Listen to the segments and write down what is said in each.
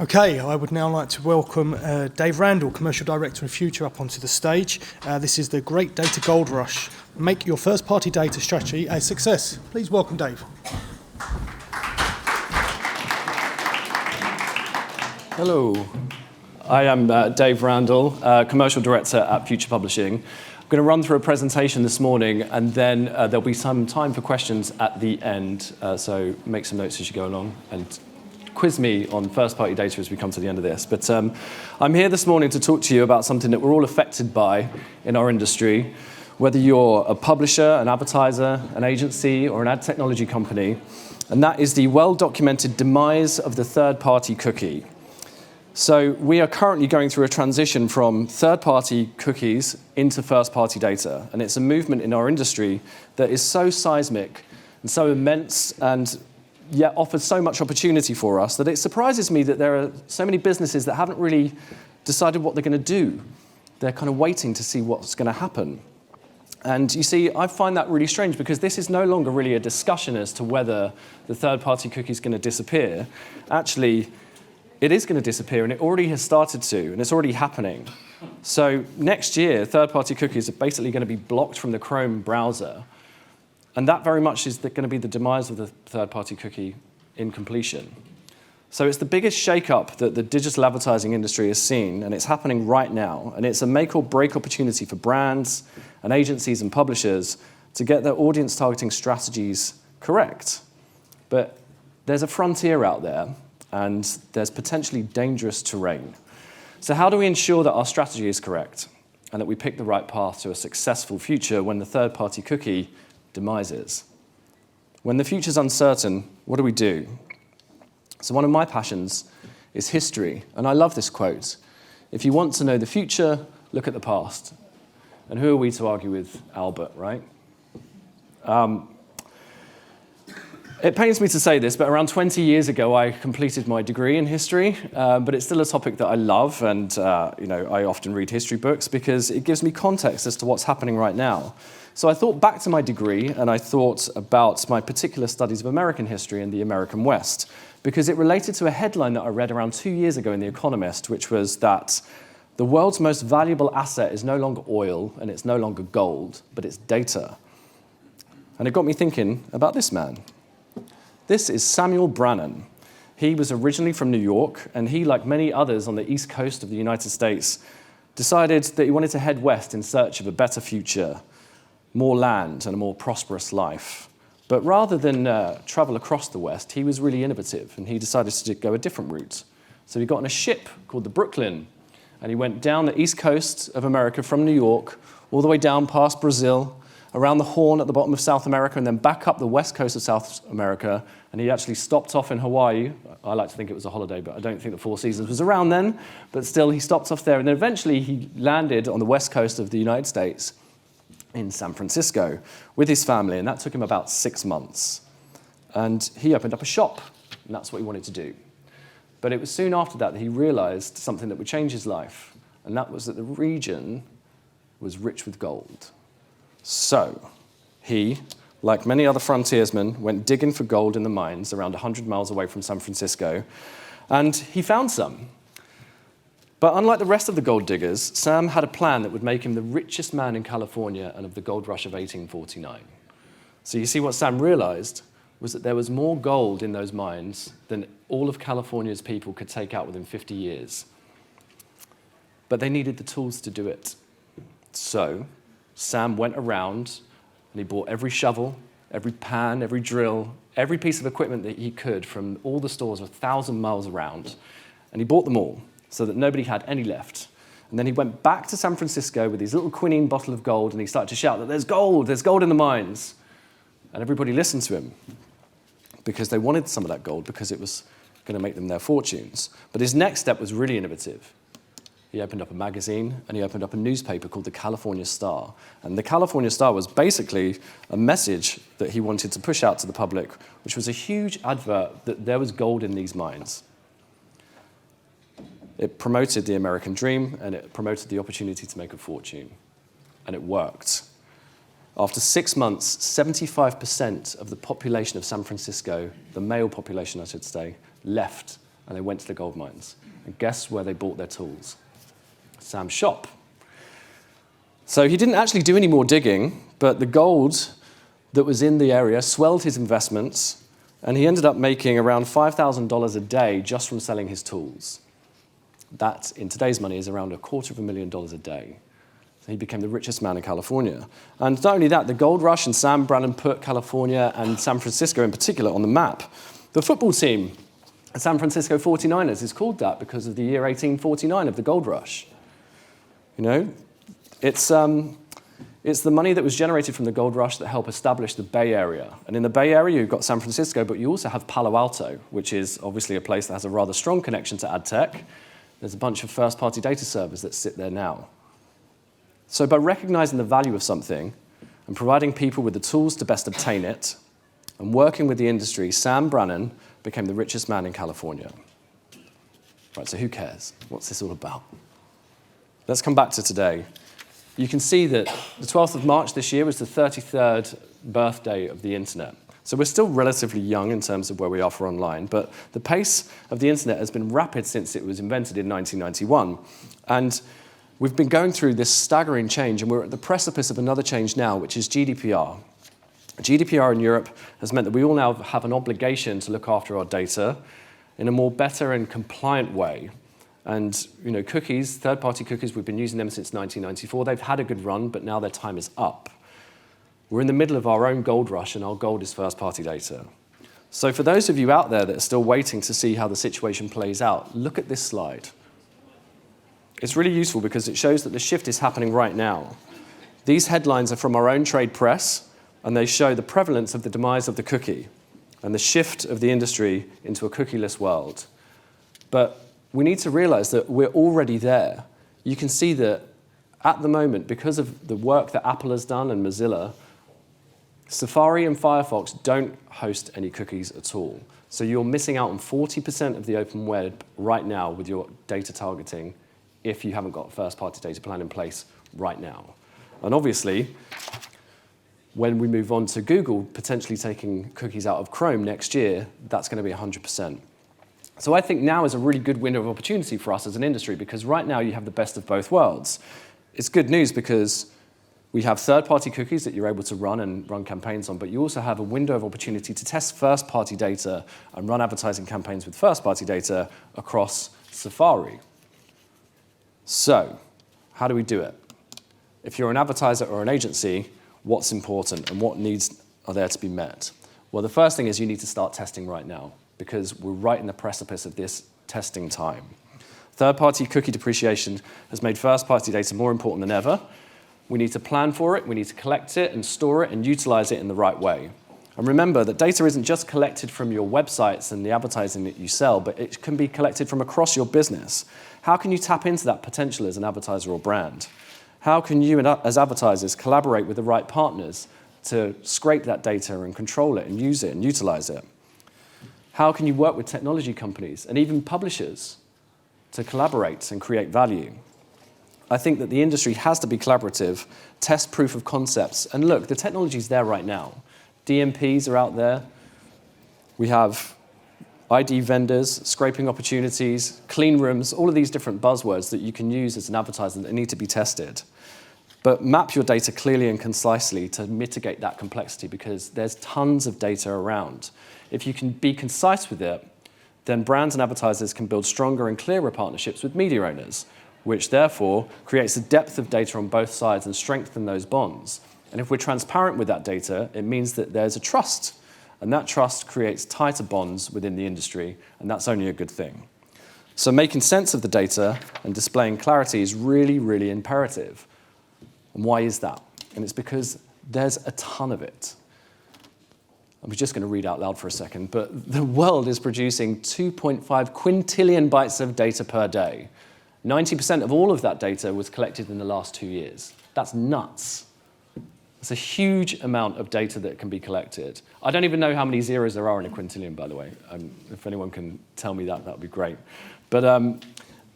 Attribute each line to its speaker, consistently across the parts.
Speaker 1: Okay, I would now like to welcome Dave Randall, Commercial Director of Future, up onto the stage. This is the Great Data Gold Rush. Make your first-party data strategy a success. Please welcome Dave.
Speaker 2: Hello, I am Dave Randall, Commercial Director at Future Publishing. I'm going to run through a presentation this morning, and then there'll be some time for questions at the end, so make some notes as you go along and quiz me on first-party data as we come to the end of this. But I'm here this morning to talk to you about something that we're all affected by in our industry, whether you're a publisher, an advertiser, an agency, or an ad technology company, and that is the well-documented demise of the third-party cookie. So we are currently going through a transition from third-party cookies into first-party data, and it's a movement in our industry that is so seismic and so immense and yet offers so much opportunity for us that it surprises me that there are so many businesses that haven't really decided what they're going to do. They're kind of waiting to see what's going to happen. And you see, I find that really strange because this is no longer really a discussion as to whether the third-party cookie is going to disappear. Actually, it is going to disappear, and it already has started to, and it's already happening. So next year, third-party cookies are basically going to be blocked from the Chrome browser. And that very much is going to be the demise of the third-party cookie in completion. So it's the biggest shake-up that the digital advertising industry has seen, and it's happening right now. And it's a make-or-break opportunity for brands and agencies and publishers to get their audience targeting strategies correct. But there's a frontier out there, and there's potentially dangerous terrain. So how do we ensure that our strategy is correct and that we pick the right path to a successful future when the third-party cookie demises? When the future's uncertain, what do we do? So one of my passions is history, and I love this quote. If you want to know the future, look at the past. And who are we to argue with Albert, right? It pains me to say this, but around 20 years ago, I completed my degree in history, but it's still a topic that I love, and I often read history books because it gives me context as to what's happening right now. So I thought back to my degree, and I thought about my particular studies of American history and the American West, because it related to a headline that I read around 2 years ago in The Economist, which was that the world's most valuable asset is no longer oil, and it's no longer gold, but it's data. And it got me thinking about this man. This is Samuel Brannan. He was originally from New York, and he, like many others on the East Coast of the United States, decided that he wanted to head west in search of a better future, more land, and a more prosperous life. But rather than travel across the West, he was really innovative, and he decided to go a different route. So he got on a ship called the Brooklyn, and he went down the East Coast of America from New York, all the way down past Brazil, around the Horn at the bottom of South America, and then back up the west coast of South America, and he actually stopped off in Hawaii. I like to think it was a holiday, but I don't think the Four Seasons was around then, but still he stopped off there, and then eventually he landed on the west coast of the United States in San Francisco with his family, and that took him about 6 months. And he opened up a shop, and that's what he wanted to do. But it was soon after that he realized something that would change his life, and that was that the region was rich with gold. So he, like many other frontiersmen, went digging for gold in the mines around 100 miles away from San Francisco, and he found some. But unlike the rest of the gold diggers, Sam had a plan that would make him the richest man in California and of the gold rush of 1849. So you see, what Sam realized was that there was more gold in those mines than all of California's people could take out within 50 years. But they needed the tools to do it. So Sam went around and he bought every shovel, every pan, every drill, every piece of equipment that he could from all the stores 1,000 miles around, and he bought them all so that nobody had any left. And then he went back to San Francisco with his little quinine bottle of gold, and he started to shout that there's gold in the mines. And everybody listened to him because they wanted some of that gold because it was going to make them their fortunes. But his next step was really innovative. He opened up a magazine, and he opened up a newspaper called the California Star. And the California Star was basically a message that he wanted to push out to the public, which was a huge advert that there was gold in these mines. It promoted the American dream, and it promoted the opportunity to make a fortune. And it worked. After 6 months, 75% of the population of San Francisco, the male population, I should say, left and they went to the gold mines. And guess where they bought their tools? Sam's shop. So he didn't actually do any more digging, but the gold that was in the area swelled his investments, and he ended up making around $5,000 a day just from selling his tools. That, in today's money, is around $250,000 a day. So he became the richest man in California. And not only that, the gold rush and Sam Brannan put California and San Francisco in particular on the map. The football team, the San Francisco 49ers, is called that because of the year 1849 of the gold rush. You know, it's the money that was generated from the gold rush that helped establish the Bay Area. And in the Bay Area, you've got San Francisco, but you also have Palo Alto, which is obviously a place that has a rather strong connection to ad tech. There's a bunch of first-party data servers that sit there now. So by recognizing the value of something and providing people with the tools to best obtain it, and working with the industry, Sam Brannan became the richest man in California. Right, so who cares? What's this all about? Let's come back to today. You can see that the 12th of March this year was the 33rd birthday of the internet. So we're still relatively young in terms of where we are for online, but the pace of the internet has been rapid since it was invented in 1991. And we've been going through this staggering change, and we're at the precipice of another change now, which is GDPR. GDPR in Europe has meant that we all now have an obligation to look after our data in a more better and compliant way. And you know, cookies, third-party cookies, we've been using them since 1994. They've had a good run, but now their time is up. We're in the middle of our own gold rush, and our gold is first-party data. So for those of you out there that are still waiting to see how the situation plays out, look at this slide. It's really useful because it shows that the shift is happening right now. These headlines are from our own trade press, and they show the prevalence of the demise of the cookie and the shift of the industry into a cookieless world. But we need to realize that we're already there. You can see that at the moment, because of the work that Apple has done and Mozilla, Safari and Firefox don't host any cookies at all. So you're missing out on 40% of the open web right now with your data targeting if you haven't got a first-party data plan in place right now. And obviously, when we move on to Google potentially taking cookies out of Chrome next year, that's going to be 100%. So I think now is a really good window of opportunity for us as an industry, because right now you have the best of both worlds. It's good news because we have third-party cookies that you're able to run campaigns on, but you also have a window of opportunity to test first-party data and run advertising campaigns with first-party data across Safari. So how do we do it? If you're an advertiser or an agency, what's important and what needs are there to be met? Well, the first thing is you need to start testing right now, because we're right in the precipice of this testing time. Third-party cookie depreciation has made first-party data more important than ever. We need to plan for it, we need to collect it and store it and utilize it in the right way. And remember that data isn't just collected from your websites and the advertising that you sell, but it can be collected from across your business. How can you tap into that potential as an advertiser or brand? How can you, as advertisers, collaborate with the right partners to scrape that data and control it and use it and utilize it? How can you work with technology companies and even publishers to collaborate and create value? I think that the industry has to be collaborative, test proof of concepts. And look, the technology's there right now. DMPs are out there. We have ID vendors, scraping opportunities, clean rooms, all of these different buzzwords that you can use as an advertiser that need to be tested. But map your data clearly and concisely to mitigate that complexity, because there's tons of data around. If you can be concise with it, then brands and advertisers can build stronger and clearer partnerships with media owners, which therefore creates a depth of data on both sides and strengthen those bonds. And if we're transparent with that data, it means that there's a trust. And that trust creates tighter bonds within the industry, and that's only a good thing. So making sense of the data and displaying clarity is really, really imperative. And why is that? And it's because there's a ton of it. I'm just going to read out loud for a second, but the world is producing 2.5 quintillion bytes of data per day. 90% of all of that data was collected in the last 2 years. That's nuts. It's a huge amount of data that can be collected. I don't even know how many zeros there are in a quintillion, by the way. If anyone can tell me that, that would be great. But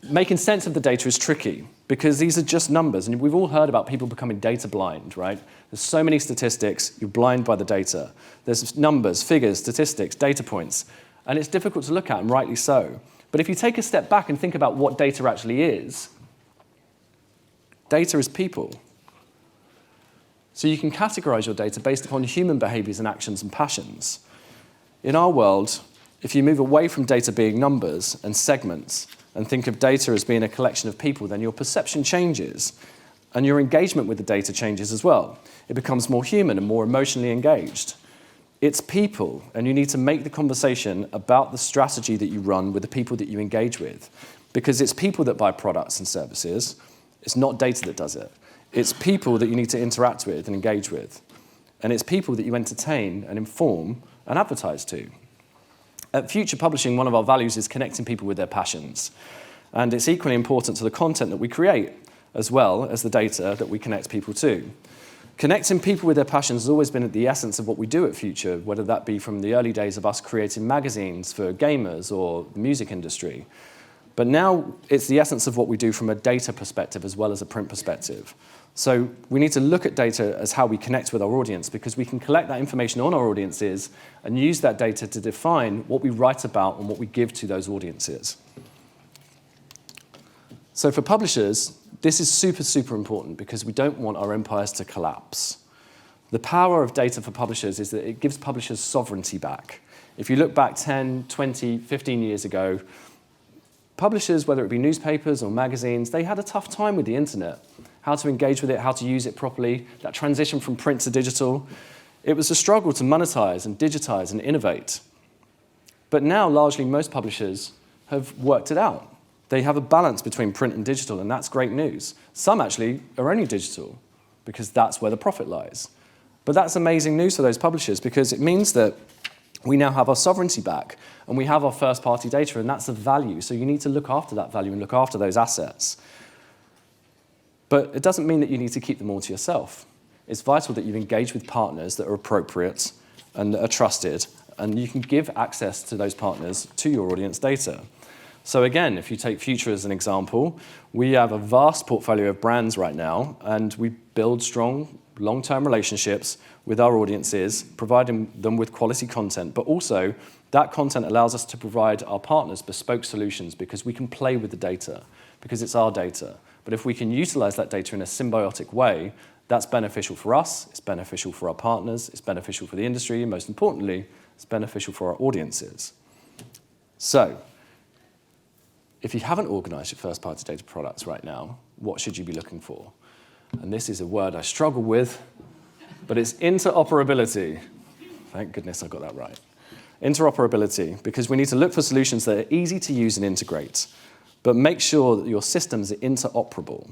Speaker 2: making sense of the data is tricky, because these are just numbers. And we've all heard about people becoming data blind, right? There's so many statistics, you're blind by the data. There's numbers, figures, statistics, data points. And it's difficult to look at, and rightly so. But if you take a step back and think about what data actually is, data is people. So you can categorize your data based upon human behaviors and actions and passions. In our world, if you move away from data being numbers and segments and think of data as being a collection of people, then your perception changes and your engagement with the data changes as well. It becomes more human and more emotionally engaged. It's people, and you need to make the conversation about the strategy that you run with the people that you engage with, because it's people that buy products and services. It's not data that does it. It's people that you need to interact with and engage with. And it's people that you entertain and inform and advertise to. At Future Publishing, one of our values is connecting people with their passions. And it's equally important to the content that we create, as well as the data that we connect people to. Connecting people with their passions has always been at the essence of what we do at Future, whether that be from the early days of us creating magazines for gamers or the music industry. But now it's the essence of what we do from a data perspective as well as a print perspective. So we need to look at data as how we connect with our audience, because we can collect that information on our audiences and use that data to define what we write about and what we give to those audiences. So for publishers, this is super, super important because we don't want our empires to collapse. The power of data for publishers is that it gives publishers sovereignty back. If you look back 10, 20, 15 years ago, publishers, whether it be newspapers or magazines, they had a tough time with the internet. How to engage with it, how to use it properly, that transition from print to digital. It was a struggle to monetize and digitize and innovate. But now, largely, most publishers have worked it out. They have a balance between print and digital, and that's great news. Some actually are only digital, because that's where the profit lies. But that's amazing news for those publishers, because it means that we now have our sovereignty back, and we have our first-party data, and that's a value. So you need to look after that value and look after those assets. But it doesn't mean that you need to keep them all to yourself. It's vital that you engage with partners that are appropriate and that are trusted, and you can give access to those partners to your audience data. So again, if you take Future as an example, we have a vast portfolio of brands right now, and we build strong, long-term relationships with our audiences, providing them with quality content, but also that content allows us to provide our partners bespoke solutions because we can play with the data, because it's our data. But if we can utilize that data in a symbiotic way, that's beneficial for us, it's beneficial for our partners, it's beneficial for the industry, and most importantly, it's beneficial for our audiences. So, if you haven't organized your first-party data products right now, what should you be looking for? And this is a word I struggle with, but it's interoperability. Thank goodness I got that right. Interoperability, because we need to look for solutions that are easy to use and integrate, but make sure that your systems are interoperable.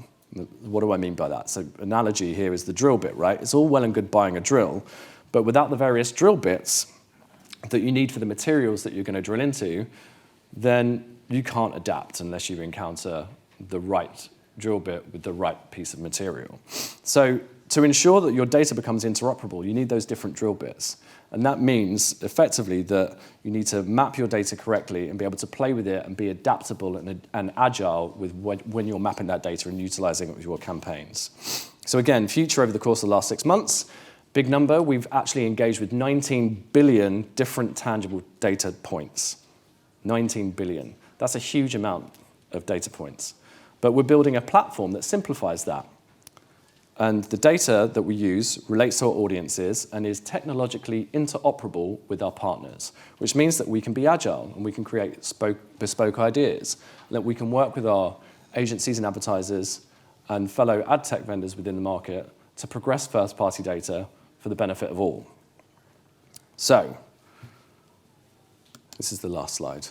Speaker 2: What do I mean by that? So analogy here is the drill bit, right? It's all well and good buying a drill, but without the various drill bits that you need for the materials that you're going to drill into, then you can't adapt unless you encounter the right drill bit with the right piece of material. So to ensure that your data becomes interoperable, you need those different drill bits. And that means, effectively, that you need to map your data correctly and be able to play with it and be adaptable and agile with when you're mapping that data and utilizing it with your campaigns. So again, Future, over the course of the last 6 months, big number, we've actually engaged with 19 billion different tangible data points. 19 billion. That's a huge amount of data points. But we're building a platform that simplifies that. And the data that we use relates to our audiences and is technologically interoperable with our partners, which means that we can be agile and we can create bespoke ideas, and that we can work with our agencies and advertisers and fellow ad tech vendors within the market to progress first-party data for the benefit of all. So, this is the last slide.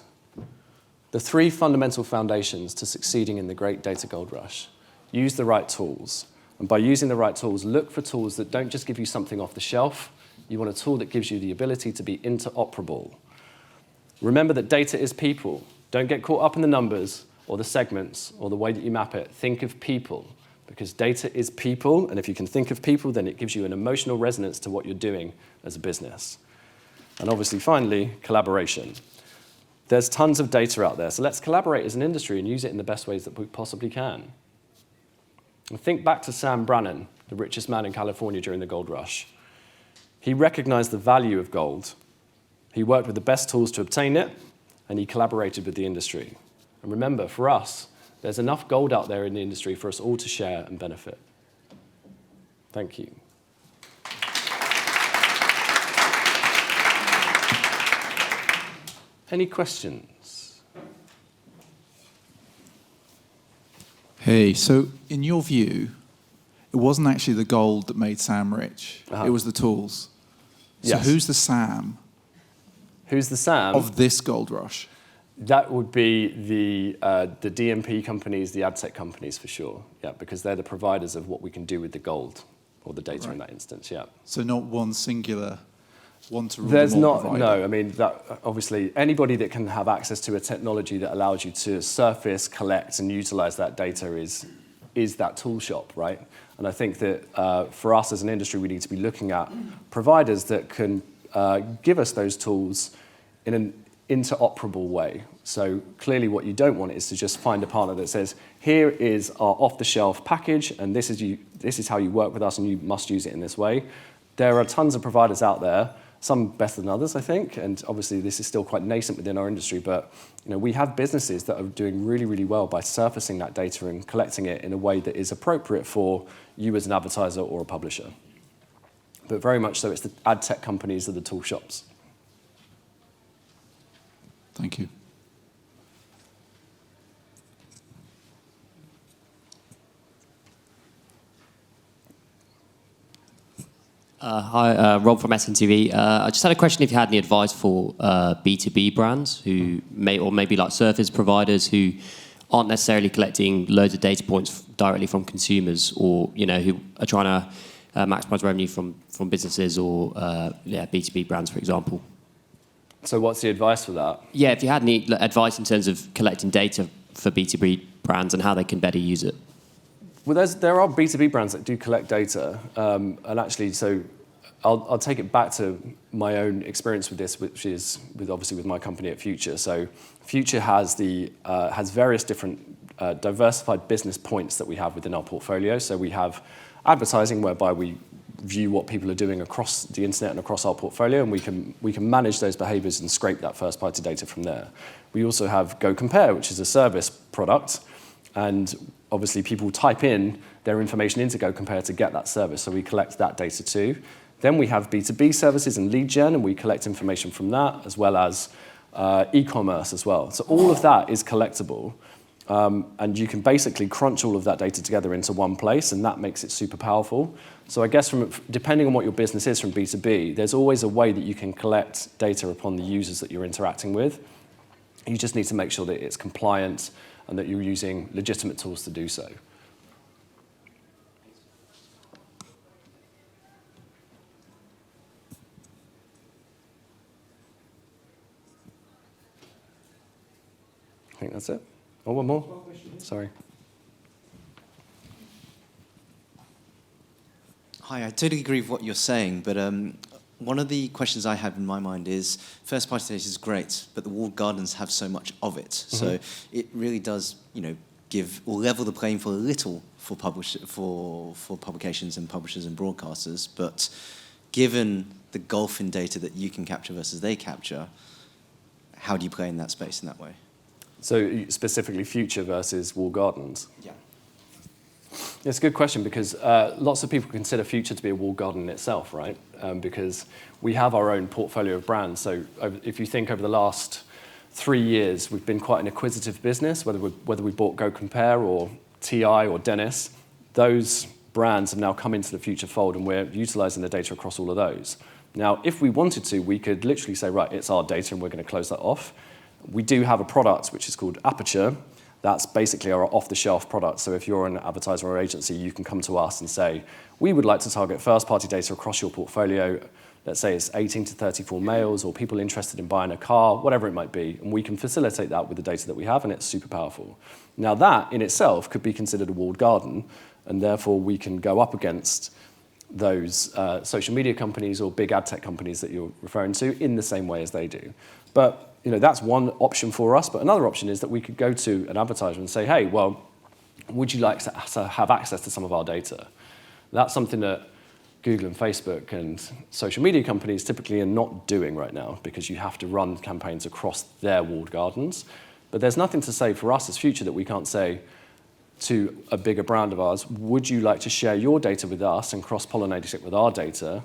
Speaker 2: The 3 fundamental foundations to succeeding in the great data gold rush. Use the right tools. And by using the right tools, look for tools that don't just give you something off the shelf. You want a tool that gives you the ability to be interoperable. Remember that data is people. Don't get caught up in the numbers or the segments or the way that you map it. Think of people, because data is people. And if you can think of people, then it gives you an emotional resonance to what you're doing as a business. And obviously, finally, collaboration. There's tons of data out there, so let's collaborate as an industry and use it in the best ways that we possibly can. And think back to Sam Brannan, the richest man in California during the gold rush. He recognized the value of gold, He worked with the best tools to obtain it, and he collaborated with the industry. And remember, for us, there's enough gold out there in the industry for us all to share and benefit. Thank you. Any questions?
Speaker 3: Hey, so in your view, it wasn't actually the gold that made Sam rich. It was the tools. So
Speaker 2: Yes.
Speaker 3: who's the Sam
Speaker 2: Who's the Sam?
Speaker 3: of this gold rush?
Speaker 2: That would be the DMP companies, the ad tech companies for sure. Yeah, because they're the providers of what we can do with the gold or the data in that instance. Yeah.
Speaker 3: So not one singular one to rule
Speaker 2: There's
Speaker 3: them all
Speaker 2: not,
Speaker 3: provider.
Speaker 2: no, I mean, that obviously anybody that can have access to a technology that allows you to surface, collect, and utilize that data is that tool shop, right? And I think that for us as an industry, we need to be looking at providers that can give us those tools in an interoperable way. So clearly what you don't want is to just find a partner that says, here is our off-the-shelf package, and this is how you work with us, and you must use it in this way. There are tons of providers out there, some better than others, I think, and obviously this is still quite nascent within our industry, but we have businesses that are doing really, really well by surfacing that data and collecting it in a way that is appropriate for you as an advertiser or a publisher. But very much so, it's the ad tech companies that are the tool shops.
Speaker 3: Thank you.
Speaker 4: Hi, Rob from SNTV. I just had a question if you had any advice for B2B brands who maybe like service providers who aren't necessarily collecting loads of data points directly from consumers, or who are trying to maximize revenue from businesses or B2B brands, for example.
Speaker 2: So what's the advice for that?
Speaker 4: Yeah, if you had any advice in terms of collecting data for B2B brands and how they can better use it.
Speaker 2: Well, there are B2B brands that do collect data, and actually, so I'll take it back to my own experience with this, which is obviously with my company at Future. So Future has various different diversified business points that we have within our portfolio. So we have advertising, whereby we view what people are doing across the internet and across our portfolio, and we can manage those behaviors and scrape that first-party data from there. We also have Go Compare, which is a service product, and obviously people type in their information into Go Compare to get that service, so we collect that data too. Then we have B2B services and lead gen, and we collect information from that, as well as e-commerce as well. So all of that is collectible, and you can basically crunch all of that data together into one place, and that makes it super powerful. So I guess depending on what your business is from B2B, there's always a way that you can collect data upon the users that you're interacting with. You just need to make sure that it's compliant and that you're using legitimate tools to do so. I think that's it. Oh, one more? Sorry.
Speaker 5: Hi, I totally agree with what you're saying, but one of the questions I have in my mind is first-party data is great, but the walled gardens have so much of it. Mm-hmm. So it really does, give or level the playing field a little for publications and publishers and broadcasters. But given the gulf in data that you can capture versus they capture, how do you play in that space in that way?
Speaker 2: So specifically Future versus walled gardens?
Speaker 5: Yeah.
Speaker 2: It's a good question, because lots of people consider Future to be a walled garden in itself, right? Because we have our own portfolio of brands. So if you think over the last 3 years, we've been quite an acquisitive business, whether we bought Go Compare or TI or Dennis, those brands have now come into the Future fold, and we're utilizing the data across all of those. Now, if we wanted to, we could literally say, right, it's our data and we're going to close that off. We do have a product which is called Aperture. That's basically our off-the-shelf product. So if you're an advertiser or agency, you can come to us and say, we would like to target first-party data across your portfolio. Let's say it's 18 to 34 males, or people interested in buying a car, whatever it might be. And we can facilitate that with the data that we have, and it's super powerful. Now that in itself could be considered a walled garden, and therefore we can go up against those social media companies or big ad tech companies that you're referring to in the same way as they do. But that's one option for us, but another option is that we could go to an advertiser and say, hey, well, would you like to have access to some of our data? That's something that Google and Facebook and social media companies typically are not doing right now, because you have to run campaigns across their walled gardens. But there's nothing to say for us as Future that we can't say to a bigger brand of ours, would you like to share your data with us and cross-pollinate it with our data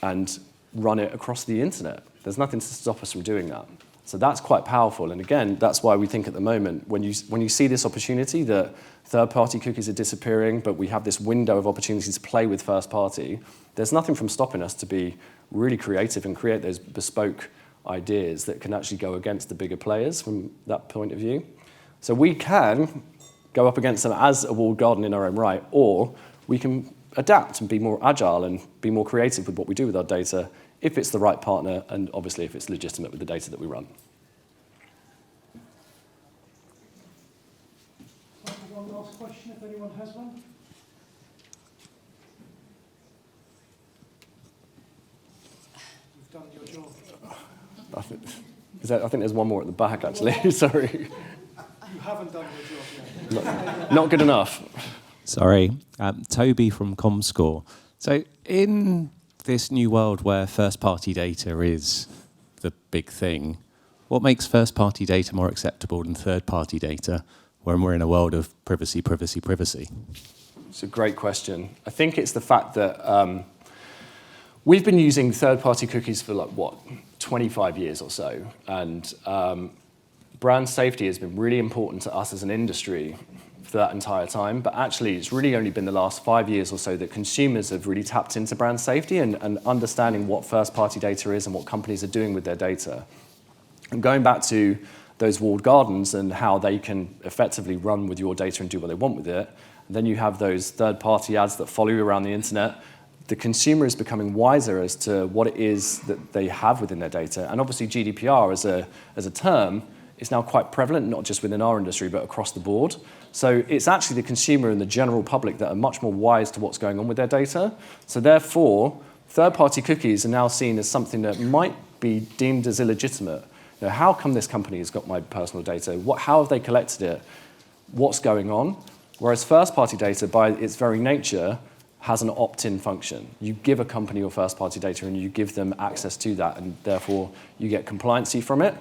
Speaker 2: and run it across the internet? There's nothing to stop us from doing that. So that's quite powerful. And again, that's why we think at the moment, when you see this opportunity that third-party cookies are disappearing, but we have this window of opportunity to play with first-party, there's nothing from stopping us to be really creative and create those bespoke ideas that can actually go against the bigger players from that point of view. So we can go up against them as a walled garden in our own right, or we can adapt and be more agile and be more creative with what we do with our data if it's the right partner and obviously if it's legitimate with the data that we run.
Speaker 1: One last question, if anyone has one. You've done your job.
Speaker 2: I think there's one more at the back, actually. Sorry.
Speaker 1: You haven't done your job yet.
Speaker 2: Not good enough.
Speaker 6: Sorry. Toby from Comscore. So in this new world where first-party data is the big thing, what makes first-party data more acceptable than third-party data when we're in a world of privacy, privacy, privacy?
Speaker 2: It's a great question. I think it's the fact that we've been using third-party cookies for 25 years or so, and brand safety has been really important to us as an industry for that entire time, but actually it's really only been the last 5 years or so that consumers have really tapped into brand safety and understanding what first-party data is and what companies are doing with their data. And going back to those walled gardens and how they can effectively run with your data and do what they want with it, and then you have those third-party ads that follow you around the internet. The consumer is becoming wiser as to what it is that they have within their data. And obviously GDPR as a term is now quite prevalent, not just within our industry, but across the board. So it's actually the consumer and the general public that are much more wise to what's going on with their data. So therefore, third-party cookies are now seen as something that might be deemed as illegitimate. You know, how come this company has got my personal data? How have they collected it? What's going on? Whereas first-party data, by its very nature, has an opt-in function. You give a company your first-party data and you give them access to that, and therefore you get compliancy from it.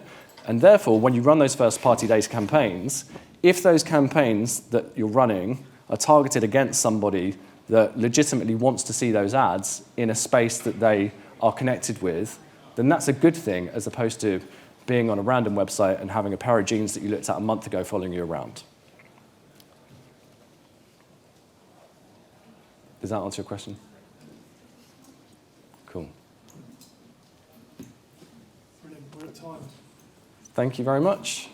Speaker 2: And therefore, when you run those first-party data campaigns, if those campaigns that you're running are targeted against somebody that legitimately wants to see those ads in a space that they are connected with, then that's a good thing, as opposed to being on a random website and having a pair of jeans that you looked at a month ago following you around. Does that answer your question? Cool.
Speaker 1: Brilliant. We're at time.
Speaker 2: Thank you very much.